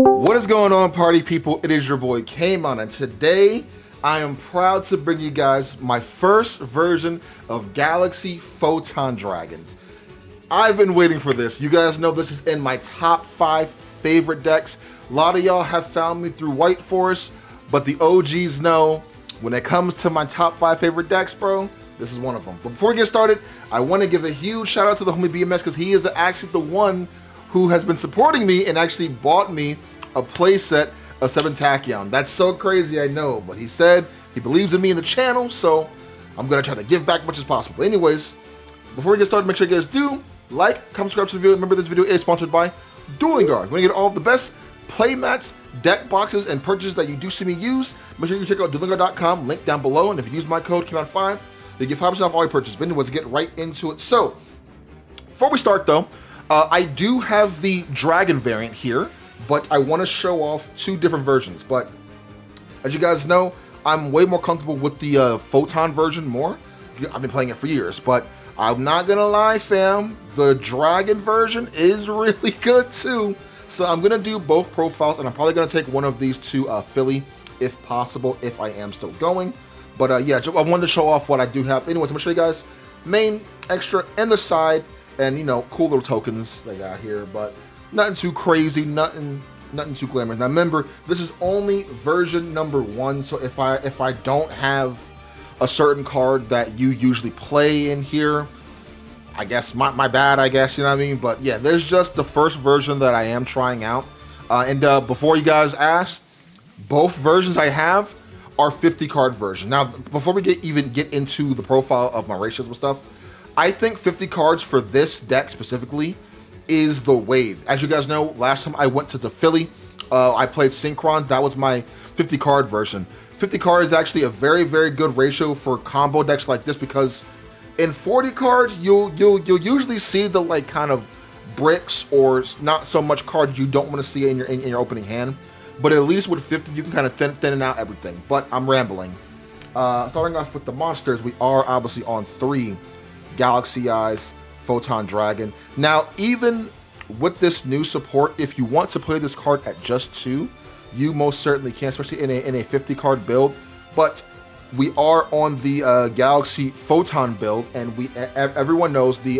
What is going on, party people? It is your boy Kamon, and today I am proud to bring you guys my first version of Galaxy Photon Dragons. I've been waiting for this. You guys know this is in my top 5 favorite decks. A lot of y'all have found me through White Forest, but the OGs know when it comes to my top 5 favorite decks, bro, this is one of them. But before we get started, I want to give a huge shout out to the homie BMS because he is actually the one who has been supporting me and actually bought me a playset of 7 Tachyon. That's so crazy, I know, but he said he believes in me in the channel, so I'm gonna try to give back as much as possible. But anyways, before we get started, make sure you guys do like, comment, subscribe to the video. Remember, this video is sponsored by Dueling Guard. We're gonna get all of the best play mats, deck boxes, and purchases that you do see me use. Make sure you check out duelingguard.com, link down below, and if you use my code KAMON5, you get 5% off all your purchases. But anyways, get right into it. So, before we start though, I do have the Dragon variant here, but I want to show off 2 different versions. But as you guys know, I'm way more comfortable with the Photon version more. I've been playing it for years, but I'm not gonna lie, fam, the Dragon version is really good too. So I'm gonna do both profiles, and I'm probably gonna take one of these to Philly if possible, if I am still going. But yeah, I wanted to show off what I do have. Anyways, I'm gonna show you guys main, extra, and the side, and you know, cool little tokens they got here, but nothing too crazy, nothing too glamorous. Now remember, this is only version number 1, so if I don't have a certain card that you usually play in here, I guess my bad, I guess, you know what I mean? But yeah, there's just the first version that I am trying out. And before you guys ask, both versions I have are 50 card version. Now, before we even get into the profile of my ratios and stuff, I think 50 cards for this deck specifically is the wave. As you guys know, last time I went to the Philly, I played Synchron. That was my 50 card version. 50 card is actually a very, very good ratio for combo decks like this, because in 40 cards, you'll usually see the like kind of bricks or not so much cards you don't want to see in your opening hand. But at least with 50, you can kind of thin out everything. But I'm rambling. Starting off with the monsters, we are obviously on 3 Galaxy Eyes Photon Dragon. Now, even with this new support, if you want to play this card at just 2, you most certainly can, especially in a 50 card build. But we are on the Galaxy Photon build, and everyone knows the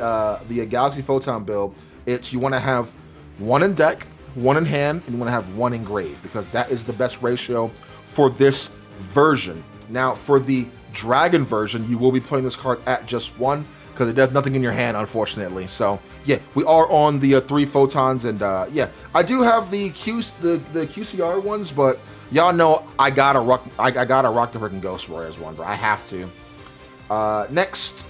Galaxy Photon build. It's you want to have 1 in deck, 1 in hand, and you want to have 1 engraved, because that is the best ratio for this version. Now, for the Dragon version, you will be playing this card at just 1, because it does nothing in your hand, unfortunately. So yeah, we are on the 3 photons, and yeah, I do have the QCR ones, but y'all know I gotta rock the freaking Ghost Warriors one, bro. I have to. Next,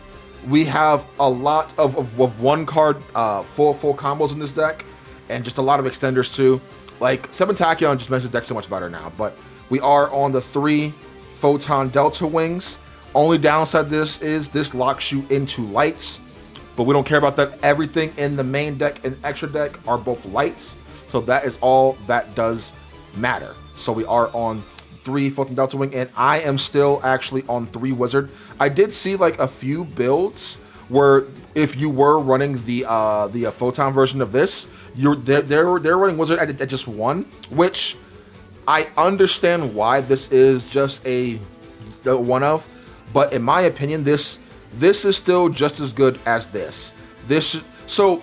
we have a lot of 1 card full combos in this deck, and just a lot of extenders too. Like 7 Tachyon just makes the deck so much better now. But we are on the 3 Photon Delta Wings. Only downside this is this locks you into lights, but we don't care about that. Everything in the main deck and extra deck are both lights, so that is all that does matter. So we are on 3 Photon Delta Wing, and I am still actually on 3 Wizard. I did see like a few builds where if you were running the Photon version of this, they're running Wizard at just 1, which I understand why this is just a one of. But in my opinion, this is still just as good as this. So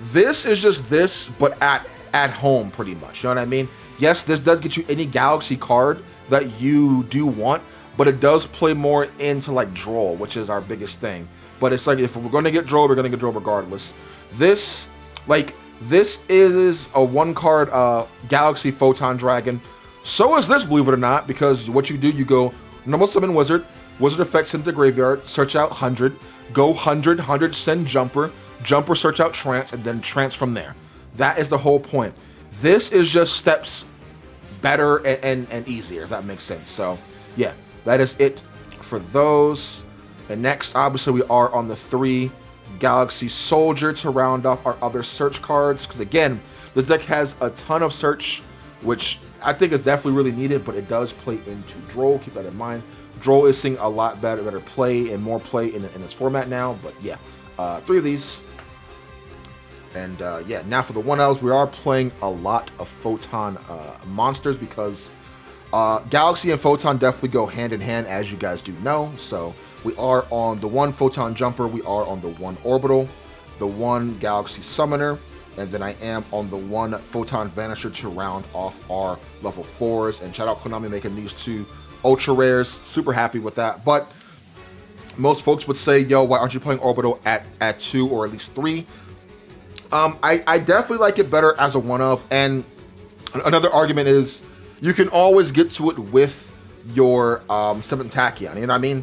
this is just this, but at home, pretty much. You know what I mean? Yes, this does get you any Galaxy card that you do want, but it does play more into like draw, which is our biggest thing. But it's like, if we're going to get draw, we're going to get draw regardless. This is a 1 card Galaxy Photon Dragon. So is this, believe it or not, because what you do, you go normal summon Wizard. Wizard effect, send to graveyard, search out 100, go 100, send Jumper, search out Trance, and then Trance from there. That is the whole point. This is just steps better and easier, if that makes sense. So yeah, that is it for those. And next, obviously, we are on the 3 Galaxy Soldier to round off our other search cards, because again, the deck has a ton of search, which I think is definitely really needed, but it does play into Droll. Keep that in mind. Droll is seeing a lot better play and more play in this format now. But yeah, 3 of these. And yeah, now for the 1Ls, we are playing a lot of Photon monsters because Galaxy and Photon definitely go hand in hand, as you guys do know. So we are on the 1 Photon Jumper, we are on the 1 Orbital, the 1 Galaxy Summoner, and then I am on the 1 Photon Vanisher to round off our level 4s. And shout out Konami making these 2 ultra rares. Super happy with that. But most folks would say, yo, why aren't you playing Orbital at 2 or at least 3? I definitely like it better as a 1-of. And another argument is you can always get to it with your 7th Tachyon. You know what I mean?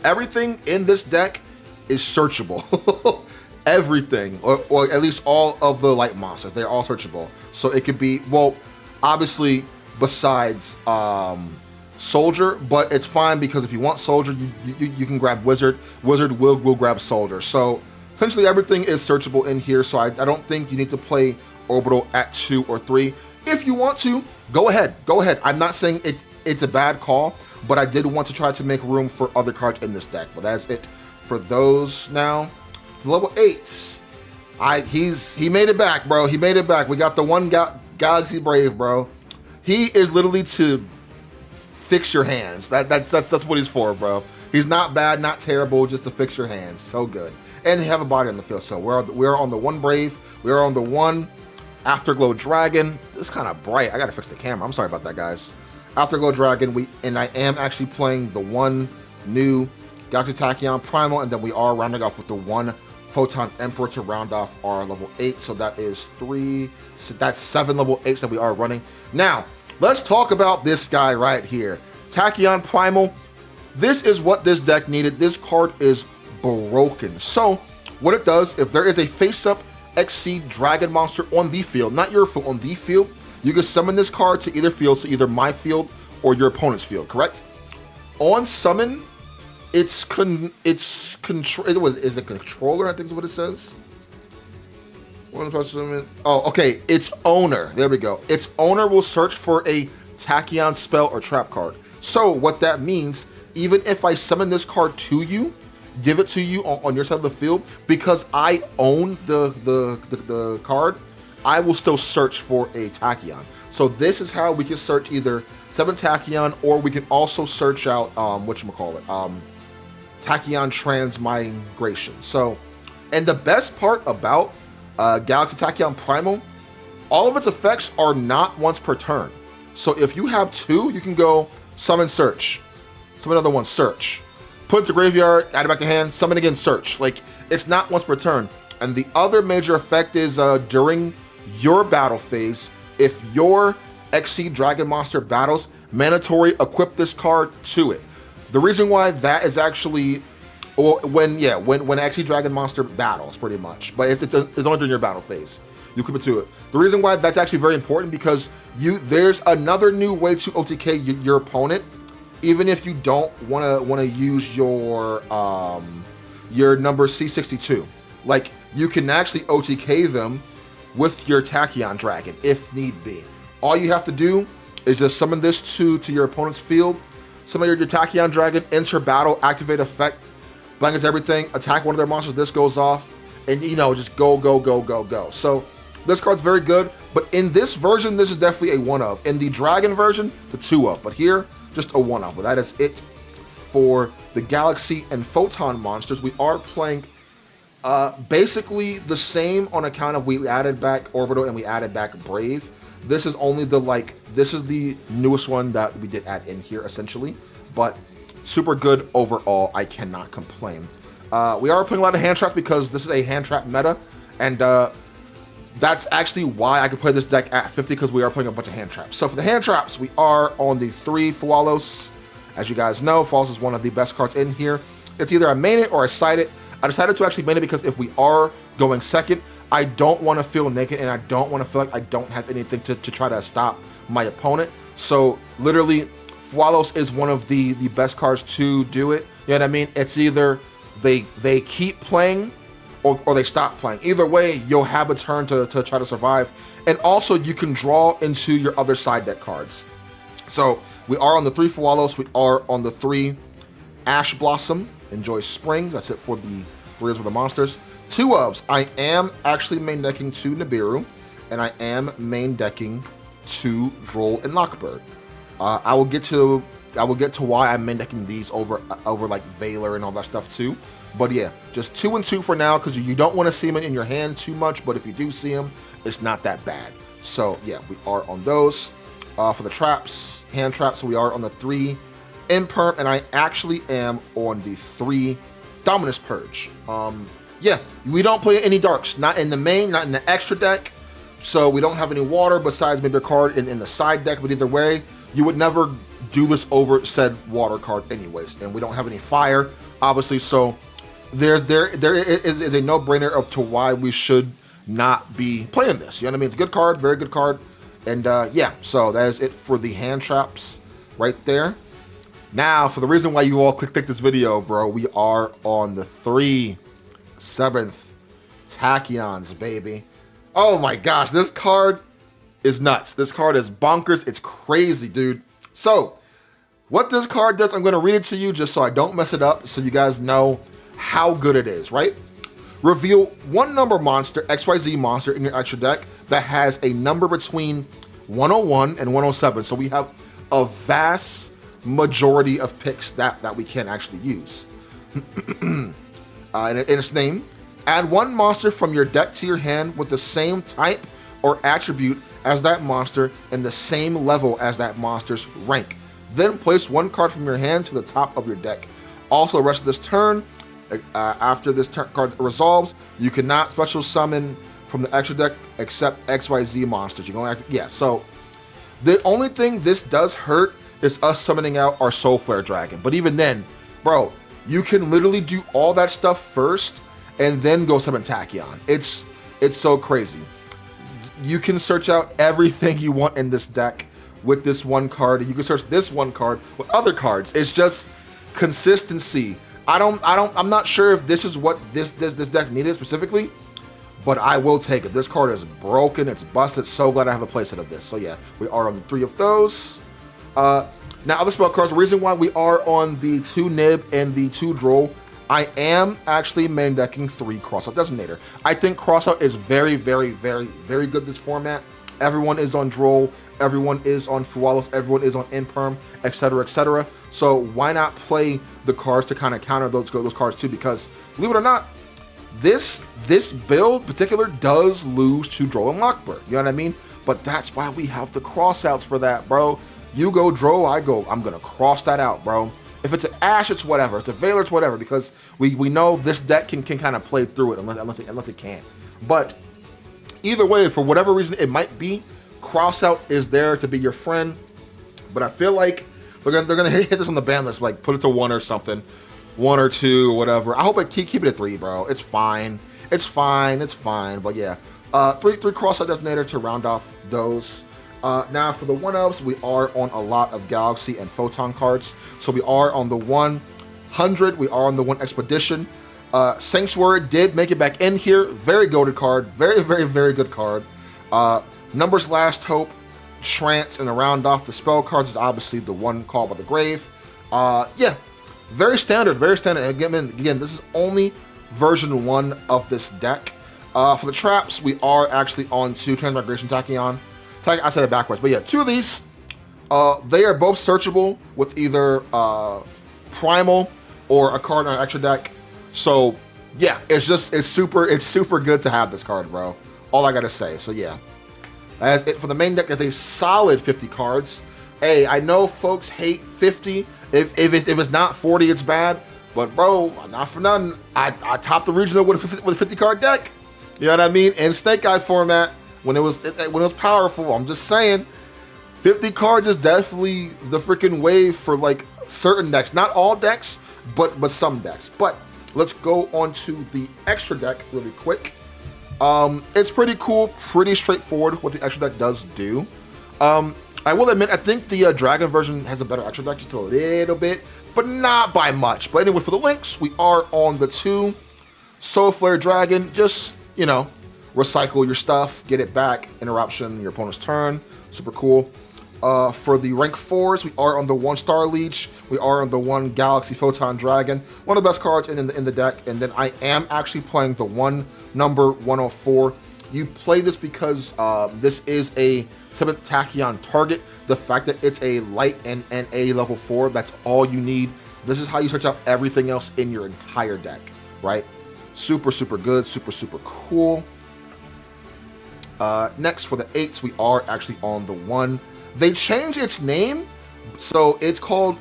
Everything in this deck is searchable. Everything, or at least all of the light monsters, they're all searchable. So it could be, well, obviously besides Soldier, but it's fine because if you want Soldier, you can grab Wizard. Wizard will grab Soldier. So essentially everything is searchable in here. So I don't think you need to play Orbital at 2 or 3. If you want to, go ahead. I'm not saying it's a bad call, but I did want to try to make room for other cards in this deck. But that's it for those now. Level 8s. He made it back, bro. He made it back. We got the 1 Galaxy Brave, bro. He is literally to fix your hands. That's what he's for, bro. He's not bad, not terrible, just to fix your hands. So good. And they have a body on the field. So we're on the 1 Brave. We're on the 1 Afterglow Dragon. This is kind of bright. I gotta fix the camera. I'm sorry about that, guys. Afterglow Dragon. And I am actually playing the 1 new Galaxy Tachyon Primal, and then we are rounding off with the 1 Photon Emperor to round off our level 8. So that is 3. So that's 7 level 8s that we are running. Now, let's talk about this guy right here. Tachyon Primal. This is what this deck needed. This card is broken. So, what it does, if there is a face-up XC Dragon monster on the field, not your field, on the field, you can summon this card to either field, so either my field or your opponent's field, correct? On summon, is it controller, I think is what it says. Oh, okay, its owner, there we go. Its owner will search for a Tachyon spell or trap card. So what that means, even if I summon this card to you, give it to you on your side of the field, because I own the card, I will still search for a Tachyon. So this is how we can search either 7 Tachyon, or we can also search out Tachyon Transmigration. So, and the best part about Galaxy Tachyon Primal, all of its effects are not once per turn. So if you have 2, you can go summon, search, summon another one, search, put it to graveyard, add it back to hand, summon again, search. Like, it's not once per turn. And the other major effect is during your battle phase, if your XC Dragon monster battles, mandatory equip this card to it. The reason why that is actually, or when XC Dragon monster battles, pretty much, but it's only during your battle phase, you equip it to it. The reason why that's actually very important, because there's another new way to OTK your opponent, even if you don't want to use your number C62. Like, you can actually OTK them with your Tachyon Dragon if need be. All you have to do is just summon this to your opponent's field, summon your Tachyon Dragon, enter battle, activate effect, blankets everything, attack one of their monsters, this goes off, and just go. So this card's very good, but in this version, this is definitely a 1-of. In the Dragon version, the 2-of, but here, just a 1-of. But that is it for the Galaxy and Photon monsters. We are playing basically the same on account of we added back Orbital and we added back Brave. This is only this is the newest one that we did add in here, essentially. But super good overall. I cannot complain. We are playing a lot of hand traps because this is a hand trap meta. And that's actually why I could play this deck at 50, because we are playing a bunch of hand traps. So for the hand traps, we are on the 3 Photon. As you guys know, Photon is one of the best cards in here. It's either I main it or I side it. I decided to actually main it because if we are going second, I don't want to feel naked, and I don't want to feel like I don't have anything to try to stop my opponent. So literally, Photon is one of the best cards to do it. You know what I mean? It's either they keep playing or they stop playing. Either way, you'll have a turn to try to survive. And also, you can draw into your other side deck cards. So we are on the 3 Photon. We are on the 3 Ash Blossom. Enjoy Springs. That's it for the 3s of the monsters. Two ofs. I am actually main decking 2 Nibiru, and I am main decking 2 Droll and Lockbird. I will get to why I'm main decking these over like Valor and all that stuff too. But yeah, just 2 and 2 for now, because you don't want to see them in your hand too much. But if you do see them, it's not that bad. So yeah, we are on those. For the traps, hand traps, we are on the 3 Imperm, and I actually am on the 3 Dominus Purge. Yeah, we don't play any darks, not in the main, not in the extra deck. So we don't have any water besides maybe a card in the side deck. But either way, you would never do this over said water card anyways. And we don't have any fire, obviously. So there is a no-brainer of to why we should not be playing this. You know what I mean? It's a good card, very good card. And yeah, so that is it for the hand traps right there. Now, for the reason why you all clicked this video, bro, we are on the 3 7th Tachyons, baby. Oh my gosh, this card is nuts. This card is bonkers. It's crazy, dude. So, what this card does, I'm going to read it to you just so I don't mess it up, so you guys know how good it is, right? Reveal 1 number monster, XYZ monster, in your extra deck that has a number between 101 and 107. So we have a vast majority of picks that we can actually use. In its name, add 1 monster from your deck to your hand with the same type or attribute as that monster and the same level as that monster's rank. Then place 1 card from your hand to the top of your deck. Also, the rest of this turn, after this card resolves, you cannot special summon from the extra deck except XYZ monsters. You're going to, yeah, so the only thing this does hurt is us summoning out our Soul Flare Dragon. But even then, bro, you can literally do all that stuff first and then go summon Tachyon. It's so crazy. You can search out everything you want in this deck with this 1 card. You can search this 1 card with other cards. It's just consistency. I'm not sure if this is what this deck needed specifically, but I will take it. This card is broken. It's busted. So glad I have a playset of this. So yeah, we are on the 3 of those. Now, other spell cards, the reason why we are on the 2 Nib and the 2 Droll, I am actually main decking 3 Crossout Designator. I think Crossout is very, very, very, very good this format. Everyone is on Droll, everyone is on Fualos, everyone is on Imperm, etc., etc. So why not play the cards to kind of counter those cards too? Because, believe it or not, this build in particular does lose to Droll and Lockbird. You know what I mean? But that's why we have the crossouts for that, bro. You go Droll, I go. I'm gonna cross that out, bro. If it's an Ash, it's whatever. If it's a Valor, it's whatever. Because we know this deck can kind of play through it unless it can. But either way, for whatever reason it might be, crossout is there to be your friend. But I feel like they're gonna hit this on the ban list, like put it to 1 or something, 1 or 2, whatever. I hope I keep it at 3, bro. It's fine. It's fine. It's fine. But yeah, 3 crossout designator to round off those. Now for the 1-ofs, we are on a lot of Galaxy and Photon cards. So we are on the 100, we are on the 1 Expedition. Sanctuary did make it back in here. Very goated card. Very, very, very good card. Numbers Last Hope, Trance, and to round off the spell cards is obviously the 1 Call by the Grave. Yeah, very standard, very standard. Again, this is only version 1 of this deck. For the traps, we are actually on 2 Transmigration Tachyon. I said it backwards, but yeah, 2 of these. They are both searchable with either Primal or a card on an extra deck. So yeah, it's super good to have this card, bro. All I gotta say. So yeah, that's it for the main deck. It's a solid 50 cards. Hey, I know folks hate 50. If it's not 40, it's bad. But bro, not for nothing, I topped the regional with a 50 card deck. You know what I mean? In Snake Eye format. When it was powerful. I'm just saying, 50 cards is definitely the freaking wave for like certain decks. Not all decks, but some decks. But let's go on to the extra deck really quick. It's pretty cool, pretty straightforward what the extra deck does do. I will admit, I think the Dragon version has a better extra deck, just a little bit, but not by much. But anyway, for the links, we are on the 2 Soul Flare Dragon. Just, you know, recycle your stuff, get it back, interruption, your opponent's turn. Super cool. For the rank 4s, we are on the 1-star Leech. We are on the 1 Galaxy Photon Dragon. One of the best cards in the deck. And then I am actually playing the 1 number 104. You play this because this is a 7th Tachyon target. The fact that it's a light and a level 4, that's all you need. This is how you search out everything else in your entire deck, right? Super, super good. Super, super cool. Next, for the 8s, we are actually on the 1. They changed its name, so it's called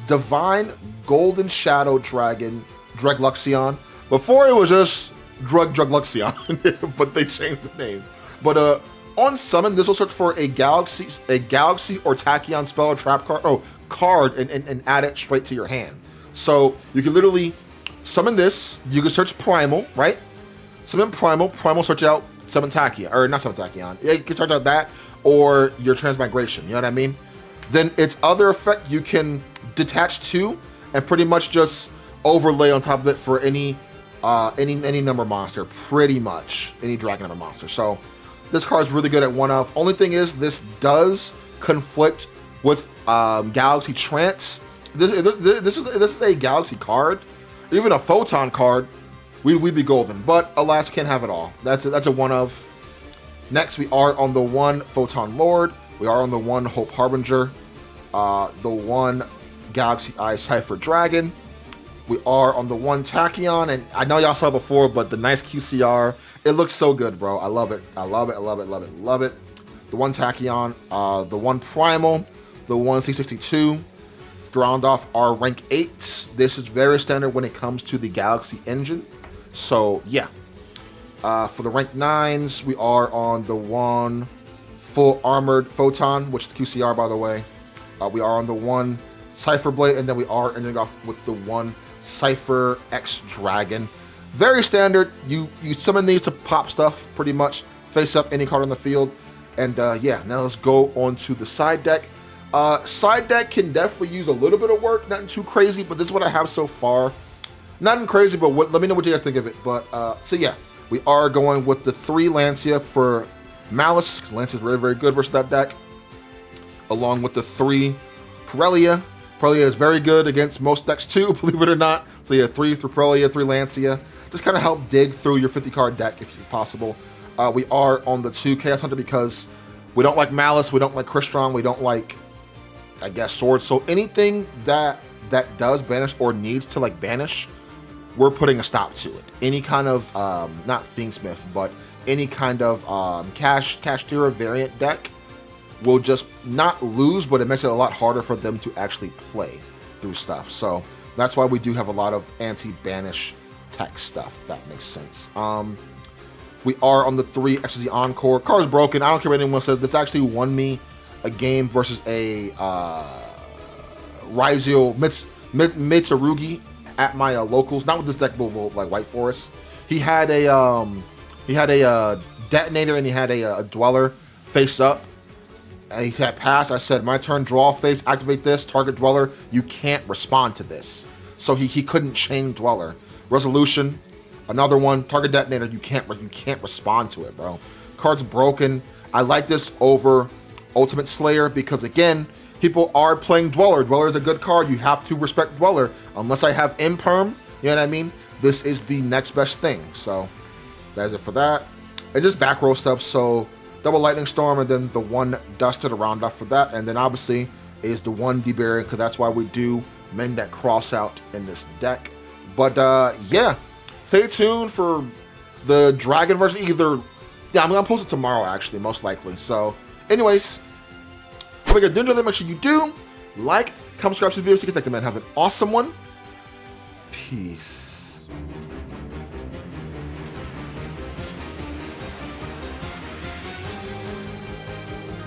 Divine Golden Shadow Dragon Dragluxion. Before it was just Dragluxion, but they changed the name. But on summon, this will search for a galaxy or Tachyon spell or trap card, and add it straight to your hand. So you can literally summon this. You can search Primal, right? Summon Primal, search out summon Tachyon, or not summon Tachyon. Yeah, you can search out that or your Transmigration. You know what I mean? Then its other effect you can detach to and pretty much just overlay on top of it for any number monster, pretty much any dragon number monster. So this card is really good at 1-of. Only thing is, this does conflict with Galaxy Trance. This is a Galaxy card, even a Photon card. We'd be golden, but alas, can't have it all. That's a 1-of. Next, we are on the 1 Photon Lord. We are on the 1 Hope Harbinger, the 1 Galaxy Eye Cypher Dragon. We are on the 1 Tachyon, and I know y'all saw it before, but the nice QCR, it looks so good, bro. I love it. I love it. I love it. Love it. Love it. The 1 Tachyon, the 1 Primal, the 1 C62. To round off our rank 8s, this is very standard when it comes to the Galaxy engine. So yeah. For the rank 9s, we are on the 1 full armored Photon, which is the QCR, by the way. We are on the 1 Cypher Blade, and then we are ending off with the 1 Cypher X Dragon. Very standard. You summon these to pop stuff, pretty much. Face up any card on the field. And yeah, now let's go on to the side deck. Side deck can definitely use a little bit of work. Nothing too crazy, but this is what I have so far. Nothing crazy, but let me know what you guys think of it. But so yeah. We are going with the 3 Lancia for Malice, because Lancia is very, very good versus that deck. Along with the 3 Prelia. Prelia is very good against most decks too, believe it or not. So yeah, 3 Prelia, 3 Lancia. Just kind of help dig through your 50-card deck if possible. We are on the 2 Chaos Hunter because we don't like Malice, we don't like Crystron, we don't like, I guess, Swords. So anything that does banish or needs to like banish, we're putting a stop to it. Any kind of, not Fiendsmith, but any kind of Kashtira variant deck will just not lose, but it makes it a lot harder for them to actually play through stuff. So that's why we do have a lot of anti-banish tech stuff, if that makes sense. We are on the 3 XZ Encore. Card's broken. I don't care what anyone says. This actually won me a game versus a Raizio Mitsurugi at my locals, not with this deck, but like White Forest. He had a detonator and he had a dweller face up, and he had pass. I said, my turn, draw face, activate this, target dweller. You can't respond to this, so he couldn't chain dweller. Resolution, another one, target detonator. You can't respond to it, bro. Card's broken. I like this over Ultimate Slayer because again, people are playing Dweller. Dweller is a good card. You have to respect Dweller. Unless I have Imperm, you know what I mean? This is the next best thing. So, that is it for that. And just back row stuff. So, double Lightning Storm and then the 1 Duster to round off for that. And then obviously is the 1 Debury, because that's why we do mend that cross out in this deck. But yeah, stay tuned for the Dragon version. Yeah, I'm going to post it tomorrow actually, most likely. So, anyways, if you enjoy that, make sure you do like, comment, subscribe to the video so you can take them and have an awesome one. Peace.